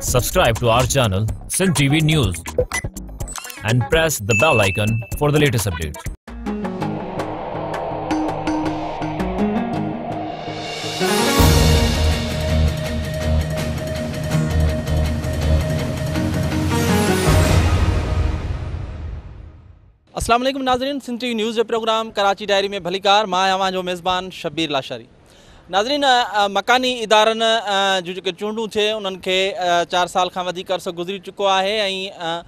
Subscribe to our channel, Sindh TV News, and press the bell icon for the latest updates. अस्सलाम वालेकुम नाज़रीन, Sindh TV news जे programme Karachi diary में भलीकार मां आवां जो मेज़बान शब्बीर लाशारी। नाज़रीन, मकानी इदारनि जो जेके चूंडूं थिए उन्हनि खे 4 साल खां वधीक अरसो गुज़री चुको आहे ऐं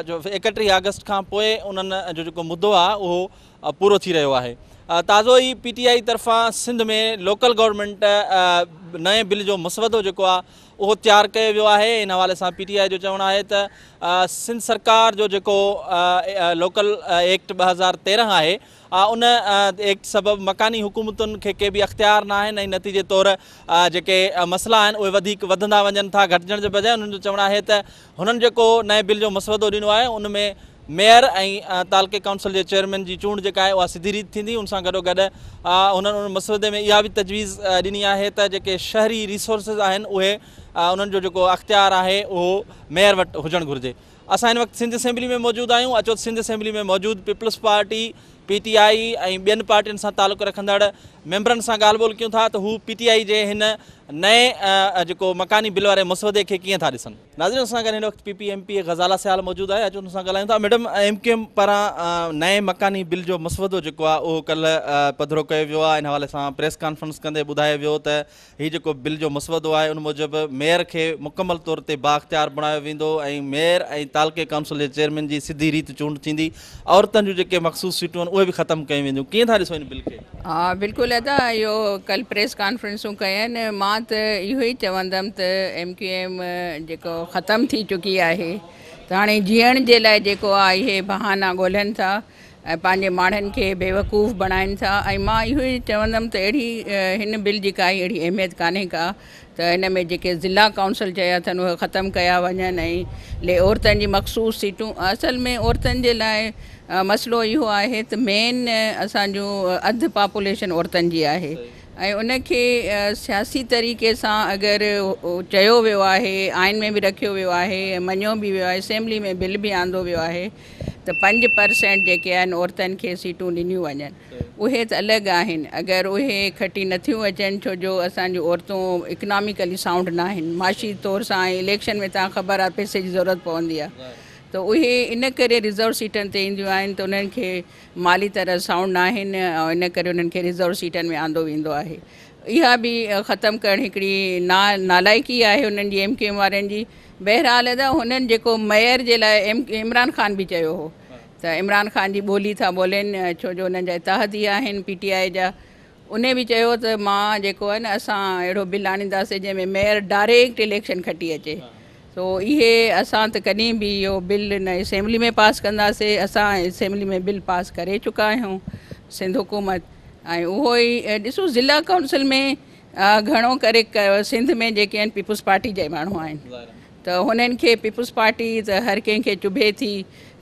जो 31 अगस्त खां पोइ उन्हनि जो जेको मुद्दो आहे उहो पूरो थी रहियो आहे। ताज़ो ई PTI तरफ़ां सिंध में लोकल गवर्नमेंट नए बिल जो मसवदो जेको आहे उहो तैयार कयो वियो आहे। इन हवाले सां PTI जो चवणु आहे त सिंध सरकार जो जेको लोकल एक्ट 2013 आहे उन एक्ट सबबि मकानी हुकूमतुनि खे के बि अख़्तियार न आहिनि ऐं नतीजे तौरु जेके मसइला आहिनि उहे वधीक वधंदा वञनि था, घटिजण जे बजाए उन्हनि जो चवणु आहे त हुननि जेको नए बिल जो मसवदो ॾिनो आहे उन में मेयर ऐं तालुके काउंसिल जे चेयरमैन जी चूंड जेका आहे उहा सिधी रीति थींदी। उन सां गॾोगॾु हुननि उन मसइदे में इहा बि तजवीज़ ॾिनी आहे त जेके शहरी रिसोर्सिस आहिनि उहे उन्हनि जो जेको अख़्तियार आहे उहो मेयर वटि हुजणु घुरिजे। असां हिन वक़्तु सिंध असेंबली में मौजूदु आहियूं। अचो सिंध असेंबली में मौजूदु पीपल्स पार्टी, PTI ऐं ॿियनि पार्टियुनि सां तालुक़ु रखंदड़ मेंबरनि सां ॻाल्हि ॿोल कयूं था त हू PTI जे हिन नए जेको मकानी बिल वारे मसवदे खे कीअं था ॾिसनि। नाज़रीन, असां गॾु हिन वक़्तु PPMP ग़ज़ाला सियाल मौजूदु आहे। अचो हुन सां ॻाल्हायूं था। मैडम, MQM पारां नए मकानी बिल जो मसवदो जेको आहे उहो कल्ह पधिरो कयो वियो आहे। इन हवाले सां प्रेस कॉन्फ्रेंस कंदे ॿुधायो वियो त हीउ जेको बिल जो मसवदो आहे उन मूजिबि मेयर खे मुकमल तौर ते बाख़्तियार बणायो वेंदो ऐं मेयर ऐं तालुके काउंसिल जे चेयरमैन जी सिधी रीति चूंड थींदी। औरतुनि जूं जेके मख़सूस सीटूं आहिनि उहे बि ख़तमु कयूं वेंदियूं। कीअं था ॾिसो हिन बिल खे? हाँ, बिल्कुलु अदा इहो कल प्रेस कॉन्फ्रेंसूं कयनि। मां त इहो ई चवंदमि त MQM जेको ख़तमु थी चुकी आहे त हाणे जीअण जे लाइ जेको आहे इहे बहाना ॻोल्हनि था ऐं पंहिंजे माण्हुनि खे बेवकूफ़ बणाइनि था। ऐं मां इहो ई चवंदमि त अहिड़ी हिन बिल जी काई अहिड़ी अहमियत कान्हे का त हिन में जेके ज़िला काउंसिल चया अथनि उहे ख़तमु कया वञनि ऐं औरतुनि जी मख़सूस सीटूं। असल में औरतुनि जे लाइ मसइलो इहो आहे त मेन असांजो अधु पॉपुलेशन औरतुनि जी आहे ऐं उनखे सियासी तरीक़े सां अगरि चयो वियो आहे, आइन में बि रखियो वियो आहे, मञियो बि वियो आहे, असेंबली में बिल बि आंदो वियो आहे त 5% जेके आहिनि औरतुनि खे सीटूं ॾिनियूं वञनि। उहे त अलॻि आहिनि। अगरि उहे खटी नथियूं अचनि छो जो असांजूं औरतूं इकनॉमिकली साउंड न आहिनि, माशी तौर सां इलेक्शन में तव्हां ख़बर आहे पैसे जी ज़रूरत पवंदी आहे त उहे इन करे रिज़र्व सीटनि ते ईंदियूं आहिनि त उन्हनि खे माली तरह साउंड न आहिनि ऐं इन करे उन्हनि खे रिज़र्व सीटनि में आंदो वेंदो आहे। इहा बि ख़तमु करणु हिकिड़ी नालाइकी आहे उन्हनि जी MQM वारनि जी। बहरहाल त हुननि जेको मेयर जे लाइ इमरान ख़ान बि चयो हो त इमरान ख़ान जी ॿोली था ॿोलनि छो जो उन्हनि जा इतिहादी आहिनि PTI जा। उन बि चयो त मां जेको आहे न असां अहिड़ो बिल आणींदासीं जंहिंमें मेयर डायरेक्ट इलेक्शन खटी अचे। तो इहे असां त कॾहिं बि इहो बिल न असेंबली में पास कंदासीं। असां असेंबली में बिल पास करे चुका आहियूं सिंध हुकूमत। ऐं उहो ई ॾिसो ज़िला काउंसिल में घणो करे सिंध में जेके आहिनि पीपल्स पार्टी जा माण्हू आहिनि त हुननि खे पीपल्स पार्टी त हर कंहिंखे चुभे थी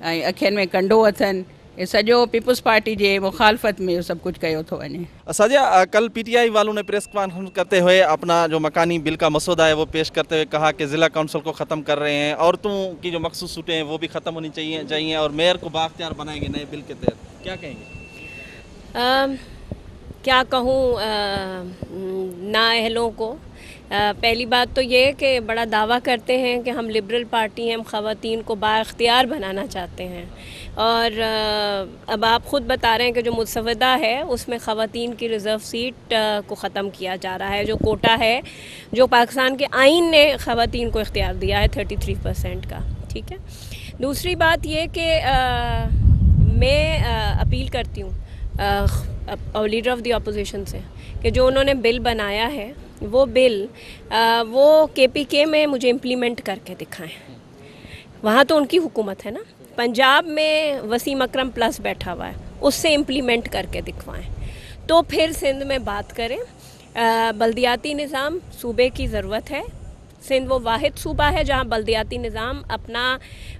ऐं अखियुनि में कंडो अथनि। ये सॼो पीपल्स पार्टी के मुखालफत में सब कुछ कयो थो वञे। साजिया, कल PTI वालों ने प्रेस कॉन्फ्रेंस करते हुए अपना जो मकानी बिल का मसौदा है वो पेश करते हुए कहा कि ज़िला काउंसिल को ख़त्म कर रहे हैं, औरतों की जो मखसूस सीटें हैं वो भी ख़त्म होनी चाहिए और मेयर को बाख्तियार बनाएंगे नए बिल के तहत। क्या कहेंगे? क्या कहूँ नाअहलों को। पहली बात तो ये कि बड़ा दावा करते हैं कि हम लिबरल पार्टी हैं, हम ख़वातीन को बाख्तियार बनाना चाहते हैं और अब आप ख़ुद बता रहे हैं कि जो मुसवदा है उसमें ख़वातीन की रिज़र्व सीट को ख़त्म किया जा रहा है। जो कोटा है जो पाकिस्तान के आइन ने ख़वातीन को इख्तियार दिया है 33% का, ठीक है। दूसरी बात ये कि मैं अपील करती हूँ और लीडर ऑफ द अपोजिशन से कि जो उन्होंने बिल बनाया है वो बिल वो KPK में मुझे इम्प्लीमेंट करके दिखाएं। वहाँ तो उनकी हुकूमत है ना। पंजाब में वसीम अकरम प्लस बैठा हुआ है, उससे इम्प्लीमेंट करके दिखवाएं तो फिर सिंध में बात करें। बल्दियाती निज़ाम सूबे की ज़रूरत है, सिंध वो वाहिद सूबा है जहाँ बल्दियाती निज़ाम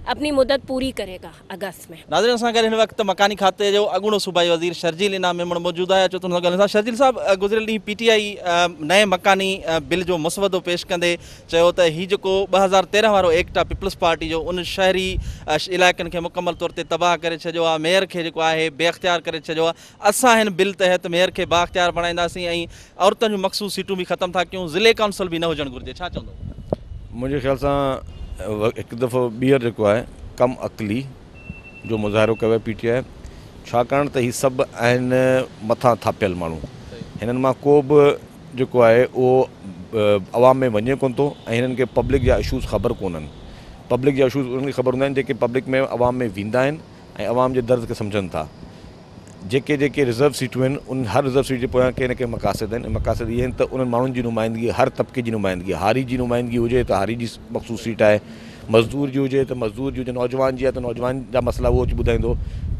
अपनी मुद्दत पूरी करेगा अगस्त में। नाज़रीन असां गॾु हिन वक़्तु मकानी खाते जो अॻूणो सूबाई वज़ीर शर्जील इनाम मेमण मौजूदु आहे। अचो तुंहिंजो ॻाल्हि सां शर्जील साहब, गुज़िरियल ॾींहुं PTI नए मकानी बिल जो मुसवदो पेश कंदे चयो त हीउ जेको 2013 वारो एक्ट आहे पीपल्स पार्टी जो, उन शहरी इलाइक़नि खे मुकमल तौर ते तबाह करे छॾियो आहे, मेयर खे जेको आहे बेअख्तियार करे छॾियो आहे। असां हिन बिल तहत मेयर खे बाअख्तियार बणाईंदासीं ऐं औरतुनि जूं मख़सूस सीटूं बि ख़तमु था कयूं, ज़िले काउंसिल बि न हुजणु घुरिजे, छा चवंदो? मुंहिंजे ख़्याल सां हिकु दफ़ो ॿीहर जेको आहे कम अक़ली जो मुज़ाहिरो कयो PTI, छाकाणि त हीअ सभु आहिनि मथां थापियल माण्हू, हिननि मां को बि जेको आहे उहो अवाम में वञे कोन थो ऐं हिननि खे पब्लिक जा इशूज़ ख़बर कोन्हनि। पब्लिक जा इशूज़ उन्हनि खे ख़बर हूंदा आहिनि जेके पब्लिक में अवाम में वेंदा आहिनि ऐं अवाम जे दर्द खे सम्झनि था। जेके रिज़र्व सीटूं आहिनि उन हर रिज़र्व सीट जे पोयां कंहिं न कंहिं मक़ासिद आहिनि। मक़ासिद इहे आहिनि त उन्हनि माण्हुनि जी नुमाइंदगी, हर तबिके जी नुमाइंदगी, हारी जी नुमाइंदगी हुजे त हारी जी मख़सूस सीट आहे, मज़दूर जी हुजे त मज़दूर जी हुजे, नौजवान जी आहे त नौजवान जा मसइला उहो अची ॿुधाईंदो,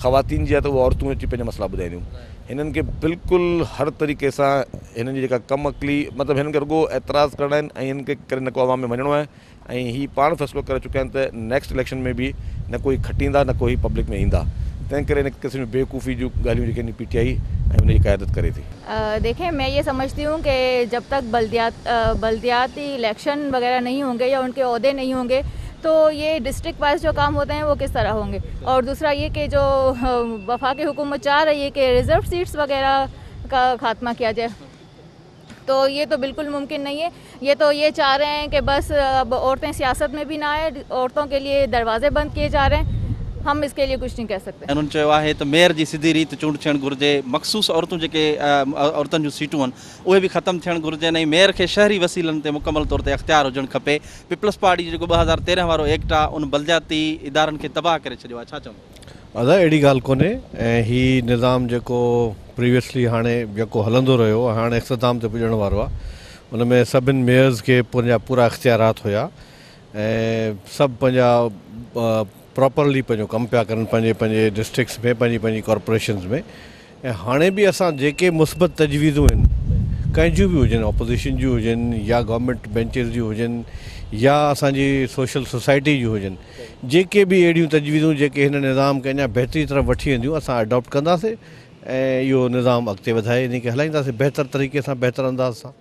ख़वातीन जी आहे त उहे औरतूं अची पंहिंजा मसइला ॿुधाईंदियूं। हिननि खे बिल्कुलु हर तरीक़े सां हिननि जी जेका कम अक़ली मतिलबु हिननि खे रुॻो एतिराज़ करणा आहिनि ऐं हिननि खे करे न को अवाम में वञिणो आहे ऐं हीअ पाण फ़ैसिलो करे चुकिया आहिनि त नेक्स्ट इलेक्शन में बि न कोई खटींदा न कोई पब्लिक में ईंदा। तंहिं करे इन क़िस्म जी बेवकूफ़ी जूं ॻाल्हियूं जेके PTI ऐं उनजी क़यादत करे थी। देखें, मैं ये समझती हूँ कि जब तक बल्दियाती इलेक्शन वगैरह नहीं होंगे या उनके ओहदे नहीं होंगे तो ये डिस्ट्रिक्ट वाइज जो काम होते हैं वो किस तरह होंगे। और दूसरा ये कि जो वफाकी हुकूमत चाह रही है कि रिज़र्व सीट्स वगैरह का खात्मा किया जाए, तो ये तो बिल्कुल मुमकिन नहीं है। ये तो ये चाह रहे हैं कि बस अब औरतें सियासत में भी ना आए, औरतों के लिए दरवाजे बंद किए जा रहे हैं। हम इसके लिए कुछ नहीं कह सकते। उन्होंने चयो आहे त मेयर जी सिधी रीत चूंड थियणु घुरिजे, मख़सूस औरतूं जेके औरतुनि जूं सीटूं आहिनि उहे बि ख़तमु थियणु घुरिजनि ऐं मेयर खे शहरी वसीलनि ते मुकमल तौर ते अख़्तियार हुजणु खपे। पीपल्स पार्टी जेको 2013 वारो एक्ट आहे उन बल्दियाती इदारनि खे तबाह करे छॾियो आहे, छा चवंदो? अदा अहिड़ी ॻाल्हि कोन्हे ऐं हीउ निज़ाम जेको प्रीवियसली हाणे जेको हलंदो रहियो हाणे इख़्तिताम ते पुॼण वारो आहे, उन में सभिनि मेयर्स खे पंहिंजा पूरा इख़्तियारात हुया ऐं सभु पंहिंजा प्रॉपरली पंहिंजो कमु पिया कनि पंहिंजे पंहिंजे डिस्ट्रिक्ट्स में, पंहिंजी कॉर्पोरेशन्स में। ऐं हाणे बि असां जेके मुस्बत तजवीज़ूं आहिनि कंहिंजूं बि हुजनि, ऑपोज़िशन जूं हुजनि या गवर्नमेंट बेंचिस जूं हुजनि या असांजी सोशल सोसाइटी जूं हुजनि, जेके बि अहिड़ियूं तजवीज़ूं जेके हिन निज़ाम खे अञा बहितरी तरफ़ वठी वेंदियूं असां अडॉप्ट कंदासीं ऐं इहो निज़ाम अॻिते वधाए इन खे हलाईंदासीं बहितर तरीक़े सां, बहितर अंदाज़ सां।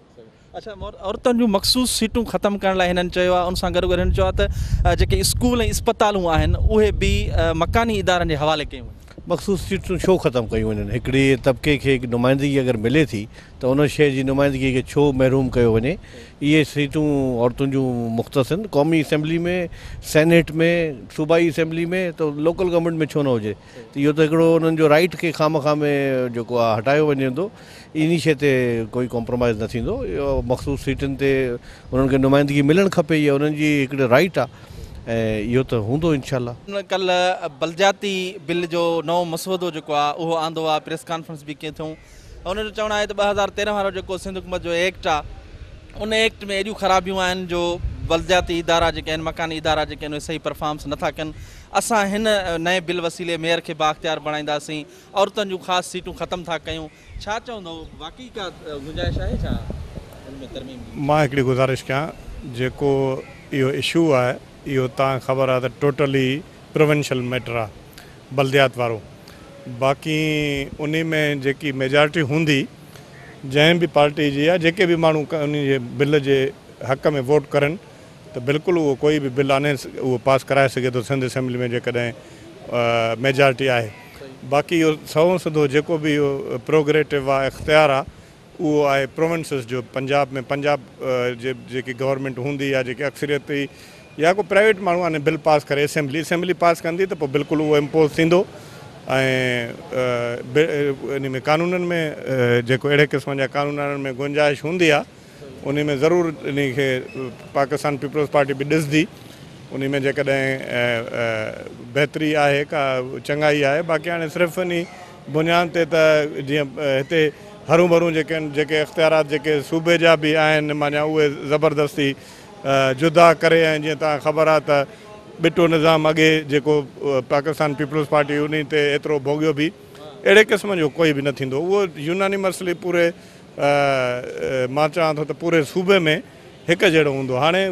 अच्छा, औरतुनि जूं मख़सूस सीटूं ख़तमु करण लाइ हिननि चयो आहे, उन सां गॾु गॾु हिननि चयो आहे त जेके स्कूल ऐं इस्पतालूं आहिनि उहे बि मकानी इदारनि जे हवाले कयूं। मख़सूस सीटूं छो ख़तमु कयूं वञनि? हिकिड़े तबिके खे हिकु नुमाइंदगी अगरि मिले थी त उन शइ जी नुमाइंदगी खे छो महरूम कयो वञे? इहे सीटूं औरतुनि जूं मुख़्तस आहिनि, क़ौमी असैम्बली में, सेनेट में, सूबाई असैम्बली में, त लोकल गवर्नमेंट में छो न हुजे? त इहो त हिकिड़ो उन्हनि जो राइट खे खामखा में जेको आहे हटायो वञे थो, इन शइ ते कोई कॉम्प्रोमाइज़ न थींदो। इहो मख़सूस सीटुनि ते उन्हनि खे नुमाइंदगी मिलणु खपे, इहा उन्हनि जी हिकिड़ो राइट आहे ऐं इहो त हूंदो इंशाअल्लाह। कल्ह बल्दियाती बिल जो नओं मसवदो जेको आहे उहो आंदो आहे, प्रेस कॉन्फ्रेंस बि कई अथऊं। उनजो चवणु आहे त 2013 वारो जेको सिंध हुकूमत जो एक्ट आहे उन एक्ट में एॾियूं ख़राबियूं आहिनि जो बल्दियाती इदारा जेके आहिनि, मकानी इदारा जेके आहिनि उहे सही परफॉर्मेंस नथा कनि। असां हिन नए बिल वसीले मेयर खे बाअख्तियार बणाईंदासीं, औरतुनि जूं ख़ासि सीटूं ख़तमु था कयूं, छा चवंदो? वाक़ई का गुंजाइश आहे छा हिन में तरमीम? मां हिकिड़ी गुज़ारिश कयां, जेको इहो इशू आहे इहो तव्हां ख़बर आहे त टोटली प्रोविंशियल मैटर आहे बल्दियात वारो। बाक़ी उन में जेकी मेजॉरिटी हूंदी जंहिं बि पार्टी जी आहे, जेके बि माण्हू उन जे बिल जे हक़ में वोट करनि त बिल्कुलु उहो कोई बि बिल आने उहो पास कराए सघे थो सिंध असैम्बली में जेकॾहिं मेजॉरिटी आहे। बाक़ी इहो सौ सिधो जेको बि इहो प्रोग्रेटिव आहे, इख़्तियार आहे, उहो आहे प्रोविंसिस जो। पंजाब में पंजाब जेकी गवर्नमेंट हूंदी या जेकी अक्सरियती या को प्राइवेट माण्हू आने बिल पास करे असैम्बली पास कंदी त पोइ बिल्कुलु उहो इम्पोज़ थींदो। ऐं इन में कानूननि में जेको अहिड़े क़िस्म जा कानूननि में गुंजाइश हूंदी आहे उन में ज़रूरु इन खे पाकिस्तान पीपल्स पार्टी बि ॾिसंदी। उन में जेकॾहिं बहितरी आहे का चङाई आहे। बाक़ी हाणे सिर्फ़ु इन बुनियाद ते त जीअं हिते हरू भरू जेके आहिनि, जेके इख़्तियारात जेके सूबे जा बि आहिनि माना उहे ज़बरदस्ती जुदा करे, ऐं जीअं तव्हां ख़बर आहे त बिटो निज़ाम अॻे जेको पाकिस्तान पीपल्स पार्टी उन ते एतिरो भोॻियो बि, अहिड़े क़िस्म जो कोई बि न थींदो। उहो यूनानी मसइले पूरे मां चवां थो त पूरे सूबे में हिकु जहिड़ो हूंदो। हाणे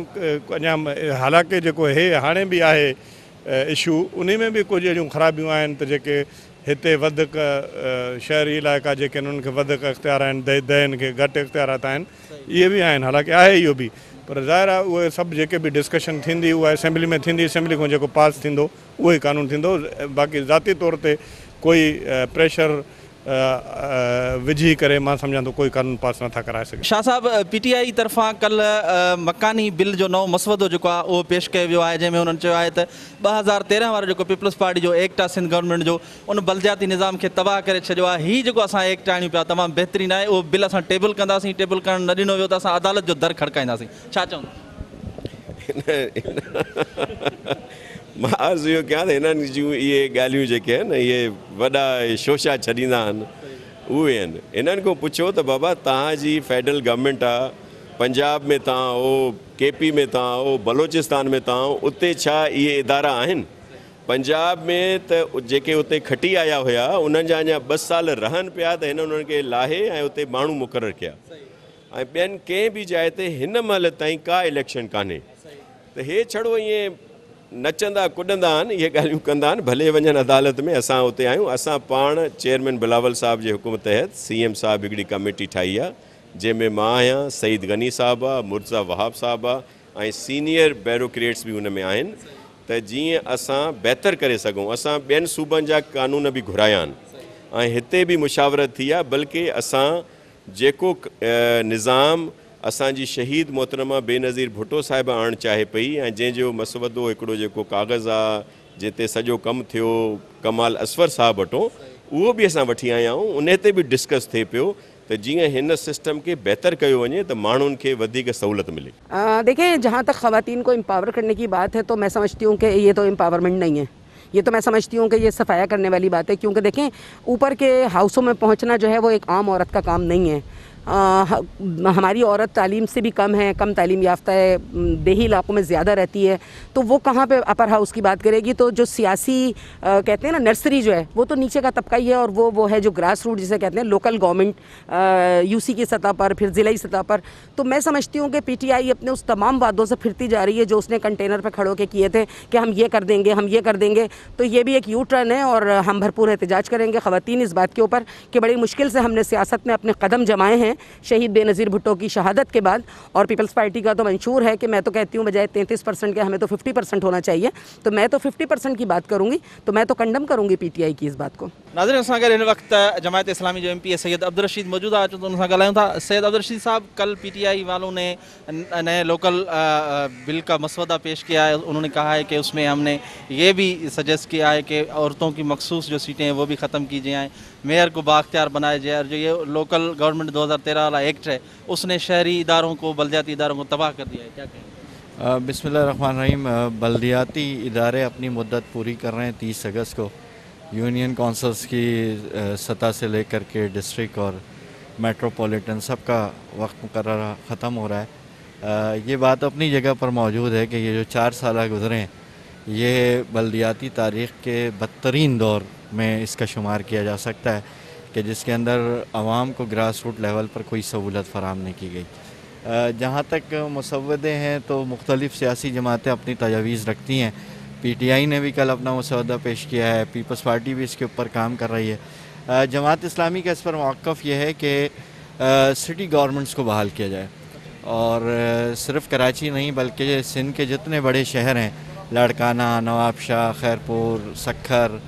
अञा हालांकि जेको हे हाणे बि आहे इशू, उन में बि कुझु अहिड़ियूं ख़राबियूं आहिनि त जेके हिते वधीक शहरी इलाइक़ा जेके आहिनि उन्हनि खे वधीक इख़्तियार आहिनि, दहिनि खे घटि इख़्तियारात आहिनि, इहे बि आहिनि। हालांकि आहे इहो बि, पर ज़ाहिर आहे उहे सभु जेके बि डिस्कशन थींदी उहा असेंबली में थींदी, असेंबली खां जेको पास थींदो उहो ई कानून थींदो। बाक़ी ज़ाती तौर ते कोई प्रेशर विझी करे मां सम्झां थो कोई कानून पास नथा कराए सघे। शाह साहब, PTI तरफ़ां कल्ह मकानी बिल जो नओं मसवदो जेको आहे उहो पेश कयो वियो आहे, जंहिंमें उन्हनि चयो आहे त 2013 वारो जेको पीपल्स पार्टी जो एक्ट आहे सिंध गवर्नमेंट जो, उन बलदियाती निज़ाम खे तबाह करे छॾियो आहे। हीउ जेको असां एक्ट आणियूं पिया तमामु बहितरीनु आहे, उहो बिल असां टेबल कंदासीं, टेबल करणु न ॾिनो वियो त असां अदालत जो दर खड़काईंदासीं। छा चवंदा? मां अर्ज़ु इहो कयां त हिननि जूं इहे ॻाल्हियूं जेके आहिनि इहे वॾा शोशा छॾींदा आहिनि, उहे आहिनि। इन्हनि खां पुछो त बाबा तव्हांजी फेडरल गवर्नमेंट आहे, पंजाब में तव्हां हो, KP में तव्हां हो, बलोचिस्तान में तव्हां हो, उते छा इहे इदारा आहिनि? पंजाब में त जेके उते खटी आया हुया उन्हनि जा अञा 2 साल रहनि पिया त हिननि उन्हनि खे लाहे ऐं उते माण्हू मुक़ररु कया, ऐं ॿियनि कंहिं बि जाइ ते हिन महिल ताईं का इलेक्शन कान्हे। त हे छड़ो ईअं नचंदा कुॾंदा आहिनि, इहे ॻाल्हियूं कंदा आहिनि, भले वञनि अदालत में। असां उते आहियूं, असां पाण चेयरमैन बिलावल साहब जे हुकुम तहत CM साहब हिकिड़ी कमेटी ठाही आहे, जंहिंमें मां आहियां, सईद गनी साहब आहे, मुर्ज़ा वहाब साहब आहे, ऐं सीनियर ब्यूरोक्रेट्स बि हुन में आहिनि, त जीअं असां बहितर करे सघूं। असां ॿियनि सूबनि जा कानून बि घुराया आहिनि ऐं हिते बि मुशावरत थी आहे, बल्कि असां जेको निज़ाम असांजी शहीद मोहतरमा बेनज़ीर भुट्टो साहिब आणणु चाहे पई, ऐं जंहिंजो मसवदो हिकिड़ो जेको काग़ज़ आहे जिते सॼो कमु थियो कमाल असवर साहब वटो, उहो बि असां वठी आया आहियूं। उन ते बि डिस्कस थिए पियो त जीअं हिन सिस्टम के बेहतर कयो वञे त माण्हुनि खे वधीक सहूलियत मिले। देखें, जहाँ तक ख़वातीन को एम्पावर करने की बात है तो मैं समझती हूँ कि ये तो एम्पावरमेंट नहीं है, ये तो मैं समझती हूँ कि ये सफाया करने वाली बात है। क्योंकि देखें, ऊपर के हाउसों में पहुँचना जो है वो एक आम औरत का काम नहीं है। हमारी औरत तालीम से भी कम है, कम तालीम याफ्ता है, देही इलाकों में ज़्यादा रहती है, तो वो कहाँ पे अपर हाउस की बात करेगी? तो जो सियासी कहते हैं ना नर्सरी जो है वो तो नीचे का तबका ही है, और वो है जो ग्रास रूट जिसे कहते हैं, लोकल गवर्नमेंट UC की सतह पर, फिर ज़िलाई सतह पर। तो मैं समझती हूँ कि PTI अपने उस तमाम वादों से फिरती जा रही है जो उसने कंटेनर पर खड़ो के किए थे कि हम ये कर देंगे, हम ये कर देंगे। तो ये भी एक यू टर्न है और हम भरपूर एहतजाज करेंगे ख़वातीन इस बात के ऊपर कि बड़ी मुश्किल से हमने सियासत में अपने कदम जमाए हैं शहीद बेनज़ीर भुट्टो की शहादत के बाद। और पीपल्स पार्टी का तो मंशूर है कि मैं तो कहती हूँ बजाय 33% के हमें तो 50% होना चाहिए। तो मैं तो 50% की बात करूँगी, तो मैं तो कंडम करूँगी PTI की इस बात को। नाज़रीन, असां गॾु हिन वक़्तु जमायत इस्लामी जो MP सैयद अब्दुल रशीद मौजूद आहे, तो उनसां ॻाल्हायूं था। सैयद अब्दुल रशीद साहब, कल PTI वालों ने नए लोकल बिल का मसवदा पेश किया है। उन्होंने कहा है कि उसमें हमने ये भी सजेस्ट किया है कि औरतों की मखसूस जो सीटें हैं वो भी ख़त्म की जाएँ, मेयर को बाख्तियार बनाया जाए, और जो ये लोकल गवर्नमेंट 2013 वाला एक्ट है उसने शहरी इदारों को, बल्दियाती इदारों को तबाह कर दिया है। क्या कहें? बिस्मिल्लाहिर्रहमानिर्रहीम। बल्दियाती इदारे अपनी मुद्दत पूरी कर रहे हैं 30 अगस्त को। यूनियन काउंसिल्स की सतह से लेकर के डिस्ट्रिक्ट और मेट्रोपॉलिटन सबका वक्त मुकर्रर ख़त्म हो रहा है। ये बात अपनी जगह पर मौजूद है कि ये जो 4 साल गुज़रे हैं ये बल्दियाती तारीख़ के बदतरीन दौर में इसका शुमार किया जा सकता है कि जिसके अंदर आवाम को ग्रास रूट लेवल पर कोई सहूलत फ़राहम नहीं की गई। जहाँ तक मसवदे हैं तो मुख्तलिफ़ सियासी जमातें अपनी तजावीज़ रखती हैं। PTI ने भी कल अपना मसवदा पेश किया है, पीपल्स पार्टी भी इसके ऊपर काम कर रही है। जमात इस्लामी का इस पर मौक़िफ़ ये है कि सिटी गवर्नमेंट्स को बहाल किया जाए, और सिर्फ़ कराची नहीं बल्कि सिंध के जितने बड़े शहर हैं, लाड़काना, नवाबशाह, खैरपुर, सक्खर,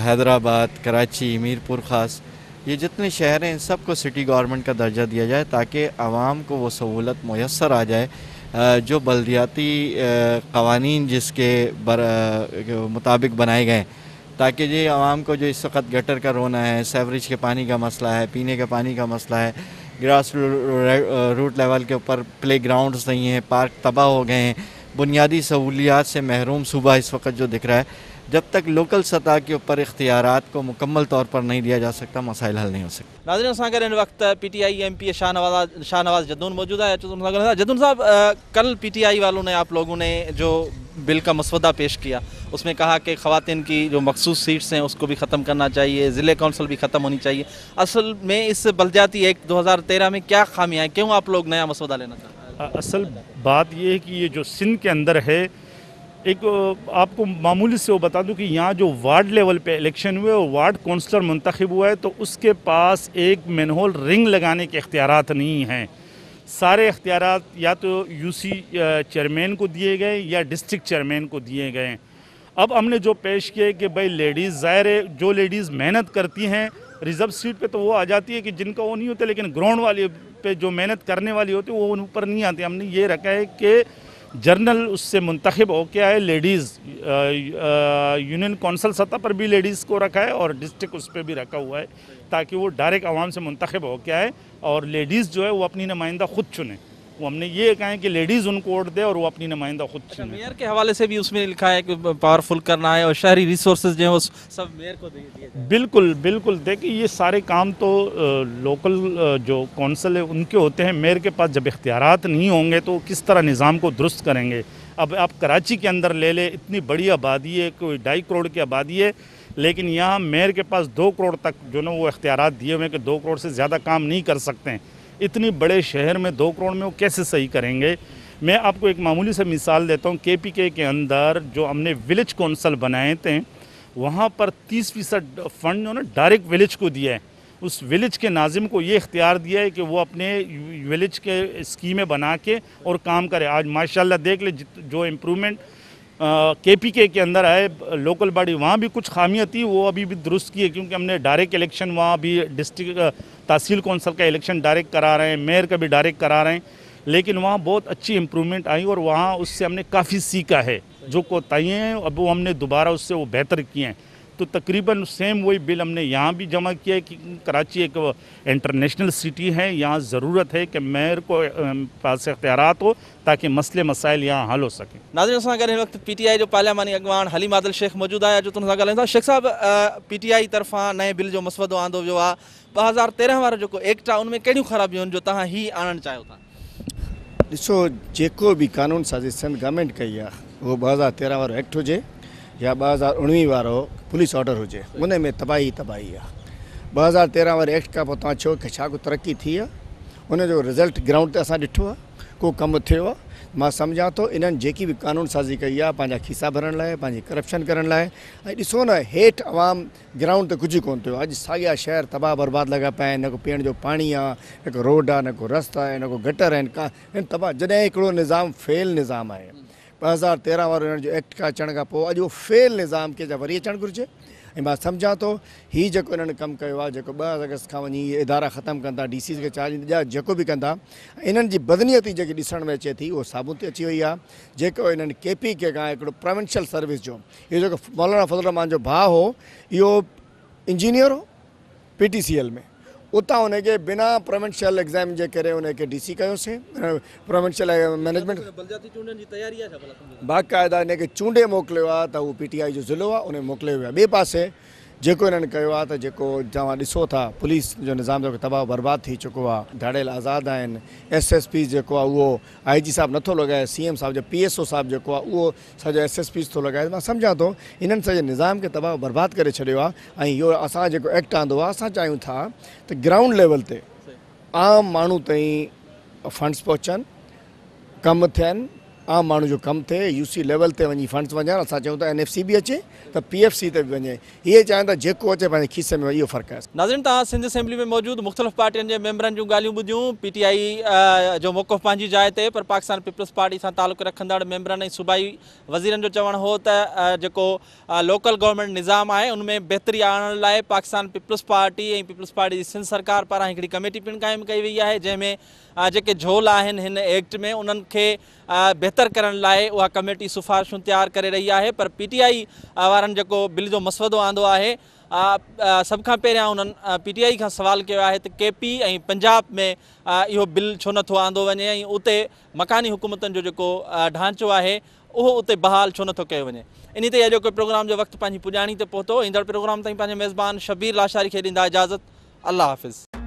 हैदराबाद, कराची, मीरपुर ख़ास, ये जितने शहर हैं इन सब को सिटी गवर्नमेंट का दर्जा दिया जाए ताकि आवाम को वो सहूलत मुयस्सर आ जाए जो बल्दियाती क़वानीन जिसके मुताबिक बनाए गए, ताकि ये आवाम को जो इस वक्त गटर का रोना है, सेवरेज के पानी का मसला है, पीने के पानी का मसला है, ग्रास रूट लेवल के ऊपर प्ले ग्राउंड्स नहीं हैं, पार्क तबाह हो गए हैं, बुनियादी सहूलियात से महरूम सूबा इस वक्त जो दिख रहा है, जब तक लोकल सतह के ऊपर इख्तियारात को मुकम्मल तौर पर नहीं दिया जा सकता मसाइल हल नहीं हो सकते। नाज़रीन, असां गॾु हिन वक़्तु PTI MP शाहनवाज़ जदून मौजूद है। जदून साहब, कल PTI वालों ने, आप लोगों ने जो बिल का मसवदा पेश किया उसमें कहा कि ख़वातीन की जो मखसूस सीट्स हैं उसको भी ख़त्म करना चाहिए, ज़िले कौंसिल भी ख़त्म होनी चाहिए। असल में इस बल्दियाती एक्ट 2013 में क्या खामियाँ हैं, क्यों आप लोग नया मसवदा लेना चाहते हैं? असल बात ये है कि ये जो सिंध के अंदर है, एक आपको मामूली से वो बता दूं कि यहाँ जो वार्ड लेवल पे इलेक्शन हुए और वार्ड काउंसलर मुंतखब हुआ है, तो उसके पास एक मैनहोल रिंग लगाने के इख्तियारात नहीं हैं। सारे इख्तियारात या तो यूसी चेयरमैन को दिए गए या डिस्ट्रिक्ट चेयरमैन को दिए गए। अब हमने जो पेश किया कि भाई लेडीज़, ज़ाहिर है जो लेडीज़ मेहनत करती हैं रिज़र्व सीट पे तो वो आ जाती है कि जिनका वो नहीं होता, लेकिन ग्राउंड वाले पे जो मेहनत करने वाली होती है वो ऊपर नहीं आती। हमने ये रखा है कि जर्नल उससे मुंतखब हो के आए, लेडीज़ यूनियन कौंसल सतह पर भी लेडीज़ को रखा है और डिस्ट्रिक्ट उस पर भी रखा हुआ है, ताकि वो डायरेक्ट आवाम से मुंतखब हो के आए और लेडीज़ जो है वो अपनी नुमाइंदा खुद चुने। वो हमने ये कहा है कि लेडीज़ उनको वोट दे और वो अपनी नुमाइंदा खुद चुने। मेयर के हवाले से भी उसमें लिखा है कि पावरफुल करना है और शहरी रिसोर्सेज जो है वो सब मेयर को दिए जाए। बिल्कुल बिल्कुल, देखिए ये सारे काम तो लोकल जो कौंसल है उनके होते हैं। मेयर के पास जब इख्तियारात नहीं होंगे तो किस तरह निज़ाम को दुरुस्त करेंगे। अब आप कराची के अंदर ले ले, इतनी बड़ी आबादी है, कोई 2.5 करोड़ की आबादी है, लेकिन यहाँ मेयर के पास 2 करोड़ तक जो ना वो इख्तियारात दिए हुए हैं कि 2 करोड़ से ज़्यादा काम नहीं कर सकते हैं। इतनी बड़े शहर में 2 करोड़ में वो कैसे सही करेंगे। मैं आपको एक मामूली से मिसाल देता हूँ। KPK के अंदर जो हमने विलेज कौंसल बनाए थे, वहाँ पर 30% फंड जो ना डायरेक्ट विलेज को दिया है। उस विलेज के नाजिम को ये इख्तियार दिया है कि वो अपने विलेज के स्कीमें बना के और काम करे। आज माशाल्लाह देख ले जो इम्प्रूवमेंट KPK के अंदर आए, लोकल बॉडी वहाँ भी कुछ खामियाँ थी, वो अभी भी दुरुस्त की है, क्योंकि हमने डायरेक्ट इलेक्शन वहाँ भी डिस्ट्रिक्ट तहसील कौंसल का इलेक्शन डायरेक्ट करा रहे हैं, मेयर का भी डायरेक्ट करा रहे हैं, लेकिन वहाँ बहुत अच्छी इम्प्रूवमेंट आई और वहाँ उससे हमने काफ़ी सीखा है। जो कोताहियाँ हैं अब वो हमने दोबारा उससे वो बेहतर किए हैं। तो तकरीबन सेम वही बिल हमने यहाँ भी जमा किया है कि कराची एक इंटरनेशनल सिटी है, यहाँ ज़रूरत है कि मेयर को पास इख्तियारात हो ताकि मसले मसाइल यहाँ हल हो सकें। नाज़रीन, असां गॾु हिन वक़्तु PTI जो पार्लियामानी अॻवान हलीम आदिल शेख मौजूदु आहे, जो तुम सां ॻाल्हाईंदा। शेख साहब, PTI तरफ़ां नए बिल जो मसवदो आंदो वियो आहे। 2013 वारो जेको एक्ट आहे उनमें कहिड़ियूं ख़राबियूं आहिनि जो तव्हां ही आणणु चाहियो था? ॾिसो, जेको बि कानून साज़ी सिंध गवर्नमेंट कई आहे उहो 2013 वारो एक्ट हुजे या 2019 वारो पुलिस ऑर्डर हुजे, उन में तबाही आहे। 2013 वारे एक्ट खां पोइ तव्हां चओ कि छा को तरक़ी थी आहे, उनजो रिज़ल्ट ग्राउंड ते असां ॾिठो आहे, को कमु थियो आहे। मां सम्झां थो इन्हनि जेकी बि कानून साज़ी कई आहे पंहिंजा खीसा भरण लाइ, पंहिंजी करप्शन करण लाइ। ऐं ॾिसो न, हेठि अवाम ग्राउंड ते कुझु कोन्ह थियो। अॼु साॻिया शहर तबाह बर्बाद लॻा पिया आहिनि, न को पीअण जो पाणी आहे, न को रोड आहे, न को रस्ता आहे, न को गटर आहिनि, का तबाह। जॾहिं हिकिड़ो निज़ाम फेल निज़ाम आहे, 2013 वारो हिन जो एक्ट खां अचण खां पोइ अॼु उहो फेल निज़ाम खे वरी अचणु घुरिजे। ऐं मां सम्झां थो हीउ जेको हिननि कमु कयो आहे, जेको 2 अगस्त खां वञी इदारा ख़तमु कंदा, DCs खे चार्ज ॾिया, जेको बि कंदा, इन्हनि जी बदनीयती जेकी ॾिसण में अचे थी उहो साबुत ते अची वई आहे। जेको इन्हनि KPK खां हिकिड़ो प्रोविंशियल सर्विस जो, इहो जेको मौलाना फज़ल रहमान जो भाउ हो, इहो इंजीनियर हो PTCL में, उतां उनखे बिना प्रोविंशियल एग्ज़ाम जे करे उनखे DC कयोसीं। प्रोविंशियल मैनेजमेंट बाक़ाइदा इनखे चूंडे मोकिलियो आहे त उहो PTI जो ज़िलो आहे, उन मोकिलियो वियो आहे। ॿिए पासे जेको हिननि कयो आहे त जेको तव्हां ॾिसो था पुलिस जो निज़ाम जेको तबाह बर्बाद थी चुको आहे, ढाड़ियल आज़ाद आहिनि। SSP जेको आहे उहो IG साहब नथो लॻाए, CM साहब जो PSO साहब जेको आहे उहो सॼो SSP थो लॻाए। मां सम्झां थो इन्हनि सॼे निज़ाम खे तबाह बर्बाद करे छॾियो आहे। ऐं इहो असां जेको एक्ट आंदो आहे, असां चाहियूं था त ग्राउंड लेवल ते आम माण्हू ताईं फंड्स पहुचनि, कमु थियनि, आम माण्हू जो कमु थिए, UC लेवल ते वञी फंड्स वञनि। असां चऊं था NFC बि अचे त PFC ते बि वञे। इहे चाहिनि था जेको अचे पंहिंजे खीसे में, इहो फ़र्क़ु आहे। नाज़रीन, तव्हां सिंध असेंबली में मौजूदु मुख़्तलिफ़ पार्टियुनि जे मेंबरनि जूं ॻाल्हियूं ॿुधियूं। PTI जो मौक़िफ़ पंहिंजी जाइ ते, पर पाकिस्तान पीपल्स पार्टी सां तालुक़ु रखंदड़ मेंबरनि ऐं सूबाई वज़ीरनि जो चवणु हो त जेको लोकल गवर्नमेंट निज़ाम आहे उनमें बहितरी आणण लाइ पाकिस्तान पीपल्स पार्टी ऐं पीपल्स पार्टी जी सिंध सरकार पारां हिकिड़ी कमेटी पिणु क़ाइमु कई वई आहे, जंहिंमें जेके झोल आहिनि हिन एक्ट में उन्हनि खे बहितर करण लाइ उहा कमेटी सिफ़ारिशूं तयारु करे रही आहे। पर PTI वारनि जेको बिल जो मसवदो आंदो आहे, सभ खां पहिरियां उन्हनि PTI खां सवाल कयो आहे त KP ऐं पंजाब में इहो बिल छो नथो आंदो वञे ऐं उते मकानी हुकूमतनि जो जेको ढांचो आहे उहो उते बहाल छो नथो कयो वञे। इन ते अॼोके प्रोग्राम जो वक़्तु पंहिंजी पुॼाणी ते पहुतो। ईंदड़ प्रोग्राम ताईं पंहिंजे मेज़बान शबीर लाशारी खे ॾींदा इजाज़त। अल्लाह हाफ़िज़।